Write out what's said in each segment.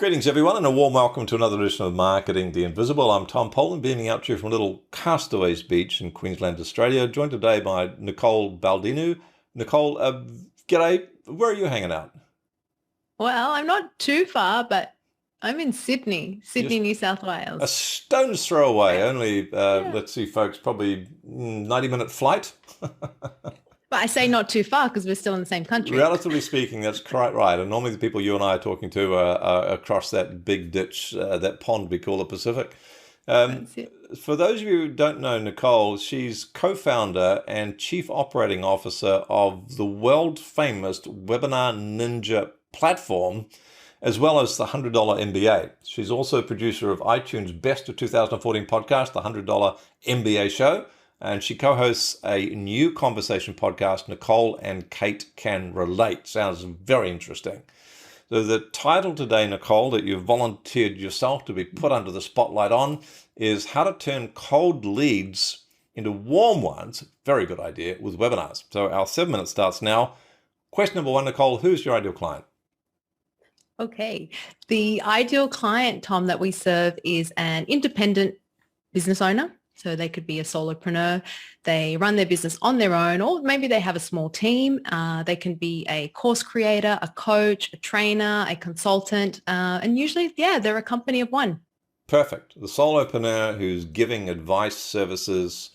Greetings, everyone, and a warm welcome to another edition of Marketing the Invisible. I'm Tom Poland, beaming out to you from a little Castaways Beach in Queensland, Australia, joined today by Nicole Baldinu. Nicole, g'day. Where are you hanging out? Well, I'm not too far, but I'm in Sydney, New South Wales. A stone's throw away, only, let's see, folks, probably 90-minute flight. But I say not too far because we're still in the same country. Relatively speaking, that's quite right. And normally the people you and I are talking to are across that big ditch, that pond we call the Pacific. For those of you who don't know Nicole, she's co-founder and chief operating officer of the world-famous WebinarNinja platform, as well as the $100 MBA. She's also producer of iTunes' Best of 2014 podcast, the $100 MBA Show. And she co-hosts a new conversation podcast, Nicole and Kate Can Relate. Sounds very interesting. So the title today, Nicole, that you've volunteered yourself to be put under the spotlight on is How to Turn Cold Leads into Warm Ones. Very good idea with webinars. So our 7 minutes starts now. Question number one, Nicole, who's your ideal client? Okay. The ideal client, Tom, that we serve is an independent business owner. So they could be a solopreneur. They run their business on their own, or maybe they have a small team. They can be a course creator, a coach, a trainer, a consultant, and usually, they're a company of one. Perfect. The solopreneur who's giving advice, services.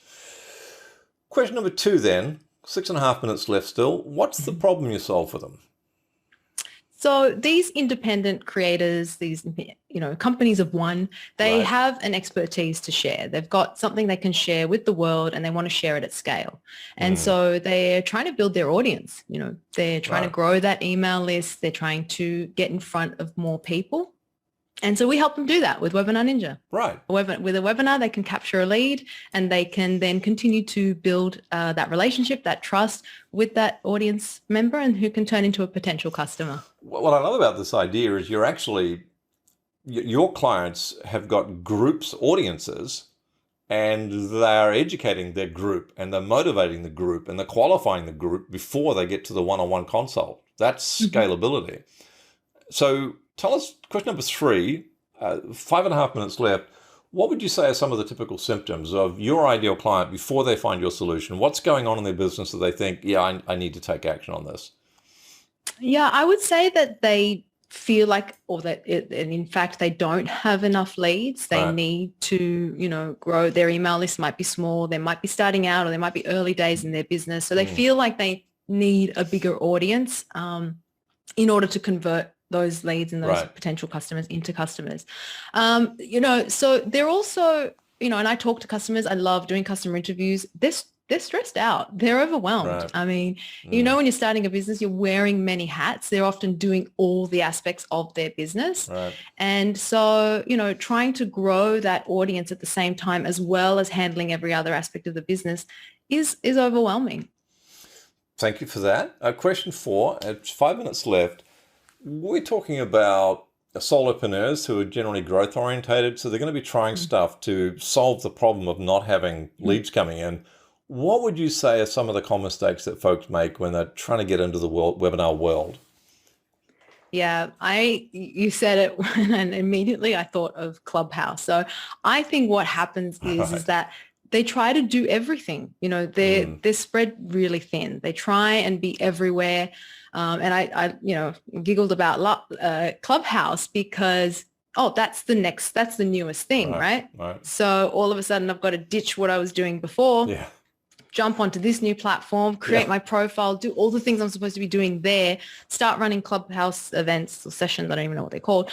Question number two then, 6.5 minutes left still. What's the problem you solve for them? So these independent creators, these companies of one, they have an expertise to share. They've got something they can share with the world and they want to share it at scale. And so they're trying to build their audience. They're trying to grow that email list. They're trying to get in front of more people. And so we help them do that with WebinarNinja. Right. With a webinar, they can capture a lead and they can then continue to build that relationship, that trust with that audience member, and who can turn into a potential customer. What I love about this idea is your clients have got groups, audiences, and they are educating their group and they're motivating the group and they're qualifying the group before they get to the one-on-one consult. That's scalability. So tell us, question number three, 5.5 minutes left. What would you say are some of the typical symptoms of your ideal client before they find your solution? What's going on in their business that they think, I need to take action on this? Yeah, I would say that they feel like, in fact, they don't have enough leads. They need to, grow. Their email list might be small. They might be starting out, or they might be early days in their business. So they feel like they need a bigger audience in order to convert those leads and those potential customers into customers. So they're also, and I talk to customers. I love doing customer interviews. They're stressed out. They're overwhelmed. Right. I mean, when you're starting a business, you're wearing many hats. They're often doing all the aspects of their business. Right. And so, trying to grow that audience at the same time, as well as handling every other aspect of the business is overwhelming. Thank you for that. Question 4, 5 minutes left. We're talking about solopreneurs who are generally growth orientated. So they're going to be trying stuff to solve the problem of not having leads coming in. What would you say are some of the common mistakes that folks make when they're trying to get into the webinar world? Yeah, you said it and immediately I thought of Clubhouse. So I think what happens is that they try to do everything. They're spread really thin. They try and be everywhere. And I giggled about Clubhouse because, that's the newest thing, right? So all of a sudden I've got to ditch what I was doing before, jump onto this new platform, create my profile, do all the things I'm supposed to be doing there, start running Clubhouse events or sessions. I don't even know what they're called.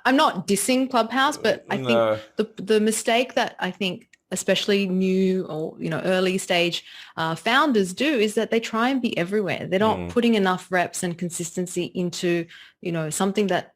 I'm not dissing Clubhouse, but I think the mistake that I think especially new or early stage founders do is that they try and be everywhere. They're not putting enough reps and consistency into something that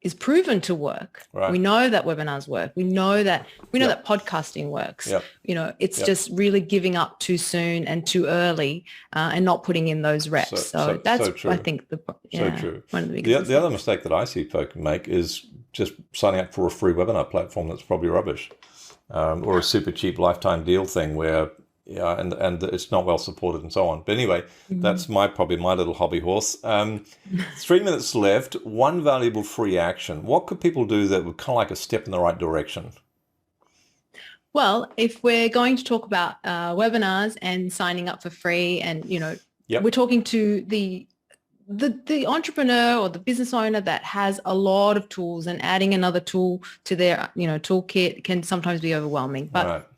is proven to work. Right. We know that webinars work. We know that that podcasting works. It's just really giving up too soon and too early and not putting in those reps. So that's so true. I think true. One of the biggest the other mistake that I see folks make is just signing up for a free webinar platform that's probably rubbish. Or a super cheap lifetime deal thing where Yeah, and it's not well supported and so on. But anyway, that's probably my little hobby horse. 3 minutes left. One valuable free action. What could people do that would kind of like a step in the right direction? Well, if we're going to talk about webinars and signing up for free, and we're talking to the entrepreneur or the business owner that has a lot of tools, and adding another tool to their toolkit can sometimes be overwhelming. But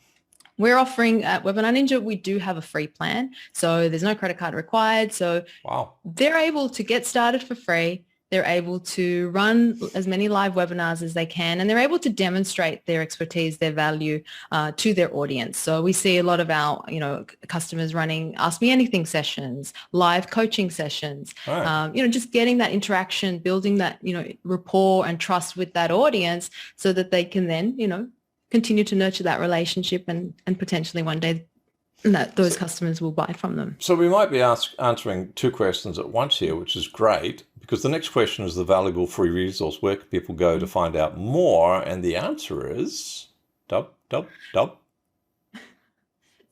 we're offering at Webinar Ninja, we do have a free plan. So there's no credit card required. So they're able to get started for free. They're able to run as many live webinars as they can, and they're able to demonstrate their expertise, their value to their audience. So we see a lot of our, customers running Ask Me Anything sessions, live coaching sessions, just getting that interaction, building that, rapport and trust with that audience so that they can then, continue to nurture that relationship and potentially one day that those customers will buy from them. So we might be answering two questions at once here, which is great, because the next question is the valuable free resource. Where can people go to find out more? And the answer is dub.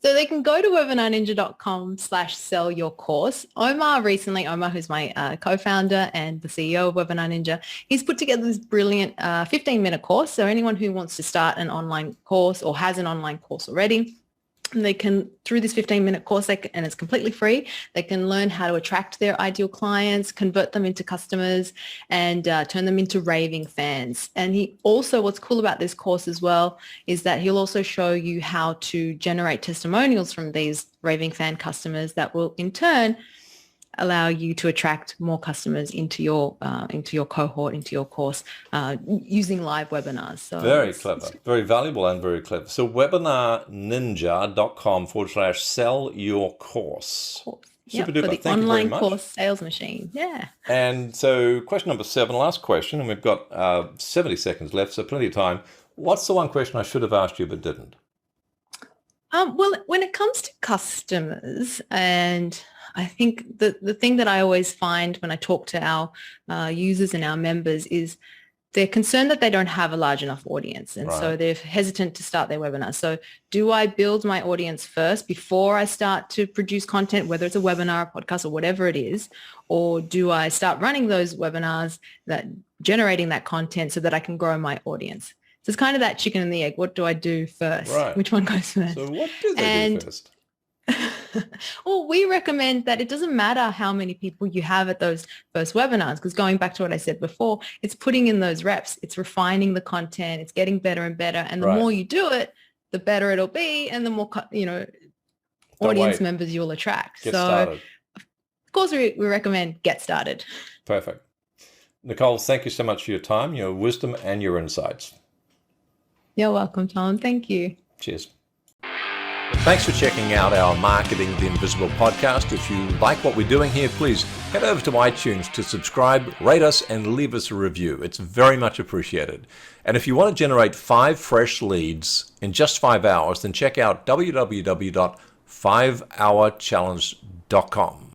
So they can go to webinarninja.com/sell your course. Omar, who's my co-founder and the CEO of Webinar Ninja, he's put together this brilliant 15-minute course. So anyone who wants to start an online course or has an online course already, they can, through this 15-minute course, and it's completely free, they can learn how to attract their ideal clients, convert them into customers, and turn them into raving fans. And what's cool about this course as well is that he'll also show you how to generate testimonials from these raving fan customers that will in turn allow you to attract more customers into your cohort, into your course, using live webinars. So very clever, very valuable and very clever. So webinarninja.com/sell your course. Super duper. Thank you very much. Online course sales machine. Yeah. And so question number 7, last question, and we've got 70 seconds left, so plenty of time. What's the one question I should have asked you but didn't? Well, when it comes to customers, and I think the thing that I always find when I talk to our users and our members is they're concerned that they don't have a large enough audience. And so they're hesitant to start their webinar. So do I build my audience first before I start to produce content, whether it's a webinar, a podcast, or whatever it is? Or do I start running those webinars, generating that content so that I can grow my audience? So it's kind of that chicken and the egg. What do I do first? Which one goes first? So what do they do first? Well, we recommend that it doesn't matter how many people you have at those first webinars, because going back to what I said before, it's putting in those reps, it's refining the content, it's getting better and better. And the more you do it, the better it'll be, and the more, audience members you'll attract. Get started. Of course, we recommend get started. Perfect. Nicole, thank you so much for your time, your wisdom, and your insights. You're welcome, Tom. Thank you. Cheers. Thanks for checking out our Marketing the Invisible podcast. If you like what we're doing here, please head over to iTunes to subscribe, rate us, and leave us a review. It's very much appreciated. And if you want to generate 5 fresh leads in just 5 hours, then check out www.5hourchallenge.com.